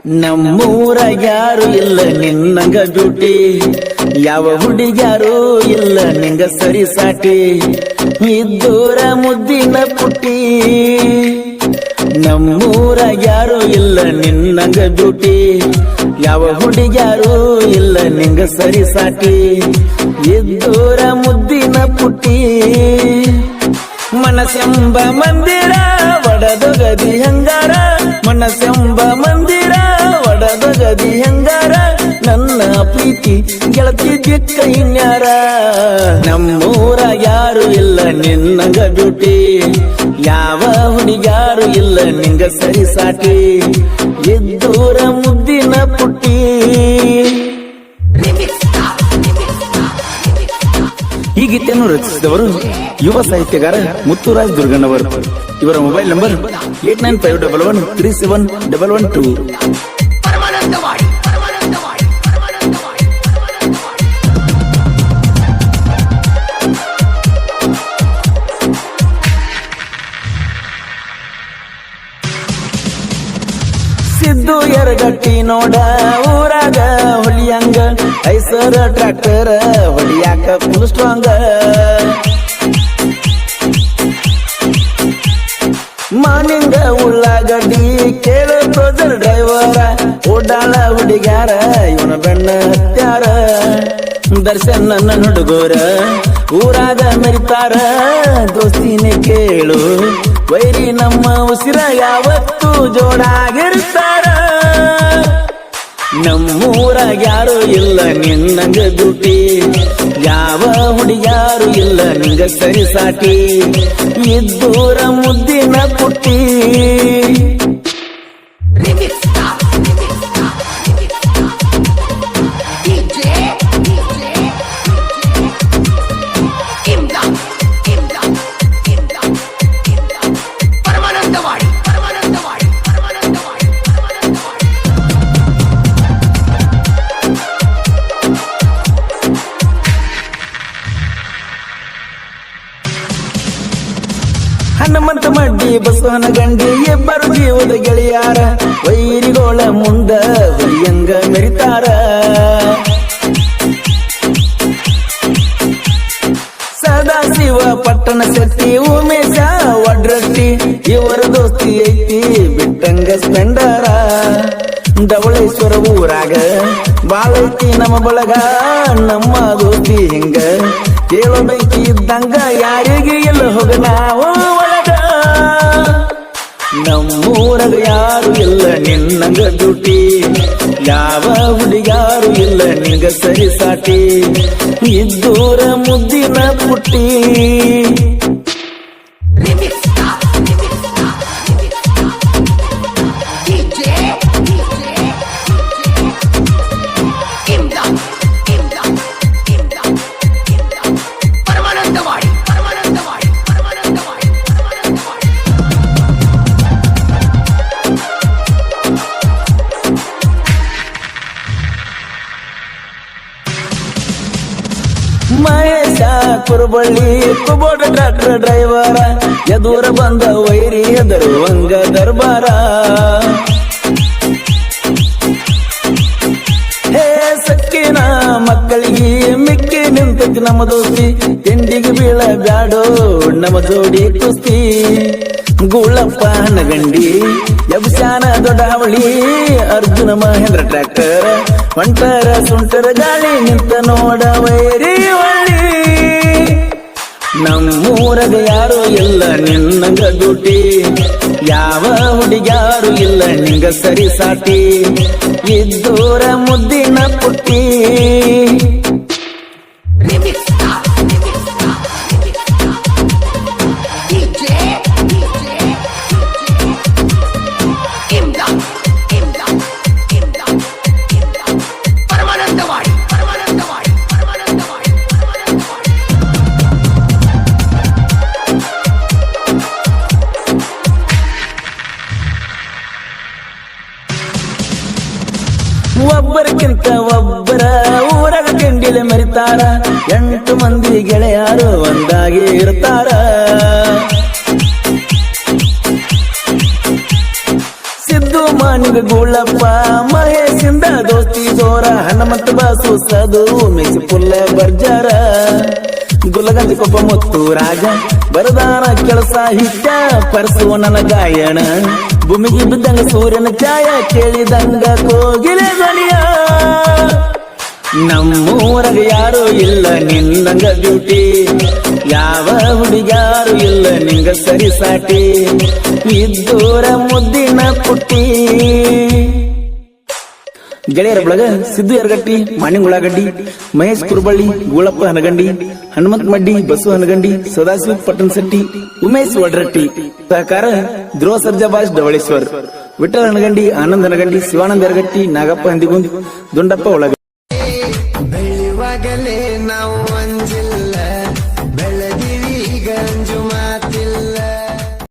ನಮ್ಮೂರ ಯಾರು ಇಲ್ಲ ನಿನ್ನಂಗ ಬ್ಯೂಟಿ, ಯಾವ ಹುಡುಗ್ಯಾರು ಇಲ್ಲ ನಿಂಗ ಸರಿ ಸಾಟಿ, ಇದ್ದೂರ ಮುದ್ದಿನ ಪುಟ್ಟಿ. ನಮ್ಮೂರ ಯಾರು ಇಲ್ಲ ನಿನ್ನಂಗ ಬ್ಯೂಟಿ, ಯಾವ ಹುಡುಗ್ಯಾರು ಇಲ್ಲ ನಿಂಗ ಸರಿ ಸಾಟಿ, ಇದ್ದೂರ ಮುದ್ದಿನ ಪುಟ್ಟಿ. ಮನಸೆಂಬ ಮಂದಿರ ಒಡದೊಗದಿ ಹಂಗಾರ, ಮನಸೆಂಬ ಮಂದಿರ ಒಡದೊಗದಿ ಹಂಗಾರ, ನನ್ನ ಪ್ರೀತಿ ಗೆಳತಿ ದಿಕ್ಕ ಇನ್ಯಾರ. ನಮ್ಮೂರ ಯಾರು ಇಲ್ಲ ನಿನ್ನಂಗ ಬ್ಯೂಟಿ, ಯಾವ ಹುಡುಗ್ಯಾರು ಇಲ್ಲ ನಿಂಗ ಸರಿ ಸಾಟಿ, ಇದ್ದೂರ ಮುದ್ದಿನ ಪುಟ್ಟಿ. ಈ ಗೀತೆಯನ್ನು ರಚಿಸಿದವರು ಯುವ ಸಾಹಿತ್ಯಗಾರ ಮುತ್ತುರಾಜ್ ದುರ್ಗಣ್ಣವರು. ಇವರ ಮೊಬೈಲ್ ನಂಬರ್ 8951137112. ಸಿದ್ದು ಎರಗಟ್ಟಿ ನೋಡ ಊರಾಗ ಹೊಲಿಯಂಗ, ಐಸರ ಟ್ರ್ಯಾಕ್ಟರ್ ಹೊಲಿಯಾಕ ಫುಲ್ ಸ್ಟ್ರಾಂಗ್. ಮಾನಿಂಗ ಉಳ್ಳಾಗಡ್ಡಿ ಕೇಳ ಕ್ರೋಸರ್ ಡ್ರೈವರ, ಓಡಾಳ ಹುಡುಗ್ಯಾರ ಇವನ ಬೆಣ್ಣ ಹತ್ಯಾರ. ದರ್ಶನ್ ನನ್ನ ಹುಡುಗರ ಊರಾಗ ಮೆರಿತಾರ, ದೋಸ್ತಿನೇ ಕೇಳು ವೈರಿ ನಮ್ಮ ಉಸಿರ ಯಾವತ್ತು ಜೋಡಾಗಿರ್ತಾರ. ನಮ್ಮೂರ ಯಾರು ಇಲ್ಲ ನಿನ್ನಂಗ ಬ್ಯೂಟಿ, ಯಾವ ಹುಡುಗ್ಯಾರು ಇಲ್ಲ ನಿಂಗ ಸರಿ ಸಾಟಿ, ಇದ್ದೂರ ಮುದ್ದಿನ ಪುಟ್ಟಿ. ಹನುಮಂತ ಮಡ್ಡಿ ಬಸವನ ಗಂಡಿ ಇಬ್ಬರು ಜೀವದ ಗೆಳೆಯಾರ, ವೈರಿಗೋಳ ಮುಂದ ಹುಲಿಯಂಗ ಮೆರಿತಾರ. ಸದಾಶಿವ ಪಟ್ಟಣ ಶೆಟ್ಟಿ ಉಮೇಶ ವಡ್ರಟ್ಟಿ, ಇವರ ದೋಸ್ತಿ ಐತಿ ಬಿಟ್ಟಂಗ ಸ್ಪೆಂಡರ. ಧವಳೇಶ್ವರ ಊರಾಗ ಬಾಳೈತಿ ನಮ್ಮ ಬಳಗ, ನಮ್ಮ ದೋಸ್ತಿ ಹಿಂಗ ಕೇಳೋ ಬೈಕಿ ಇದ್ದಂಗ ಯಾರಿಗೆ ಎಲ್ಲ ಹೋಗ ನಾವು ಒಳಗ. ನಮ್ಮೂರಾಗ ಯಾರು ಇಲ್ಲ ನಿನ್ನಂಗ ಬ್ಯೂಟಿ, ಯಾವ ಹುಡುಗ್ಯಾರು ಇಲ್ಲ ನಿಂಗ ಸರಿ ಸಾಟಿ, ಇದ್ದೂರ ಮುದ್ದಿನ ಪುಟ್ಟಿ. ಮಹೇಶ ಕುರುಬಳ್ಳಿ ಕುಬೋಟ ಟ್ರಾಕ್ಟರ್ ಡ್ರೈವರ, ಎದೂರ ಬಂದ ವೈರಿ ಹೆದರುವಂಗ ದರ್ಬಾರ. ಹೇ ಸಕ್ಕಿನ ಮಕ್ಕಳಿಗೆ ಮಿಕ್ಕಿ ನಿಂತಕ್ಕೆ ನಮ್ಮ ದೋಸ್ತಿ, ತಿಂಡಿಗೆ ಬೀಳ ಬ್ಯಾಡೋ ನಮ್ಮ ಜೋಡಿ ಕುಸ್ತಿ. ಗೂಳಪ್ಪ ನಗಂಡಿ ಯಬ್ಶಾನ ದೊಡ್ಡಾವಳಿ, ಅರ್ಜುನ ಮಹೇಂದ್ರ ಟ್ರ್ಯಾಕ್ಟರ್ ಹೊಂಟರ ಸುಂಟರ ಗಾಳಿ ನಿಂತ ನೋಡ ವೈರಿ ಒಳ್ಳಿ. ನಮ್ಮೂರಾಗ ಯಾರು ಇಲ್ಲ ನಿನ್ನಂಗ ಬ್ಯೂಟಿ, ಯಾವ ಹುಡುಗ್ಯಾರು ಇಲ್ಲ ನಿಂಗ ಸರಿ ಸಾಟಿ, ಇದ್ದೂರ ಮುದ್ದಿನ ಪುಟ್ಟಿ. ಒಬ್ಬರಿಗಿಂತ ಒಬ್ಬರ ಊರಾಗ ತಿಂಡಿಲೆ ಮರಿತಾರ, 8 ಮಂದಿ ಗೆಳೆಯರು ಒಂದಾಗಿ ಇರ್ತಾರ. ಸಿದ್ದು ಮಾನಿಗ ಗುಳಪ್ಪ ಮಹೇಶಿಂದ ದೋಸ್ತಿ ದೋರ ಹನುಮಂತ ಬಾಸು ಸದು ಮೆಚ್ಚಿ ಪುಲ್ಲ ಬರ್ಜಾರ ಗುಲಗಂಜಿ ಕೊಪ್ಪ ಮುತ್ತು ರಾಜ ಬರದಾನ ಕೆಲಸ ಹಿಟ್ಟ ಪರಸುವ ನನ್ನ ಗಾಯಣ ಭೂಮಿಗೆ ಬಿದ್ದಂಗ ಸೂರ್ಯನ ಛಾಯ ಕೇಳಿದಂಗ ಕೋಗಿಲೆ ಧ್ವನಿಯ ನಮ್ಮೂರಗ ಯಾರು ಇಲ್ಲ ನಿನ್ನಂಗ ಬ್ಯೂಟಿ ಯಾವ ಹುಡುಗ್ಯಾರು ಇಲ್ಲ ನಿಂಗ ಸರಿ ಸಾಟಿ ಇದ್ದೂರ ಮುದ್ದಿನ ಪುಟ್ಟಿ ಗೆಳೆಯರ ಬಳಗ ಸಿದ್ದು ಯರಗಟ್ಟಿ ಮಾಣಿಂಗುಳಗಡ್ಡಿ ಮಹೇಶ್ ಕುರುಬಳ್ಳಿ ಗೂಳಪ್ಪ ಹನಗಂಡಿ ಹನುಮಂತ ಮಡ್ಡಿ ಬಸು ಹನಗಂಡಿ ಸದಾಶಿವ ಪಟ್ಟಣಸಟ್ಟಿ ಉಮೇಶ್ ವಡ್ರಟ್ಟಿ ಸಹಕಾರ ಧ್ರುವ ಸರ್ಜಾಬಾಜ್ ಡವಳೇಶ್ವರ್ ವಿಠಲ್ ಹನಗಂಡಿ ಆನಂದ್ ಹನಗಂಡಿ ಶಿವಾನಂದ ಯರಗಟ್ಟಿ ನಾಗಪ್ಪ ಹಂದಿಗುಂದ್ ದುಂಡಪ್ಪ ಒಳಗ ಬೆಳೆಯುವಾಗಲೇ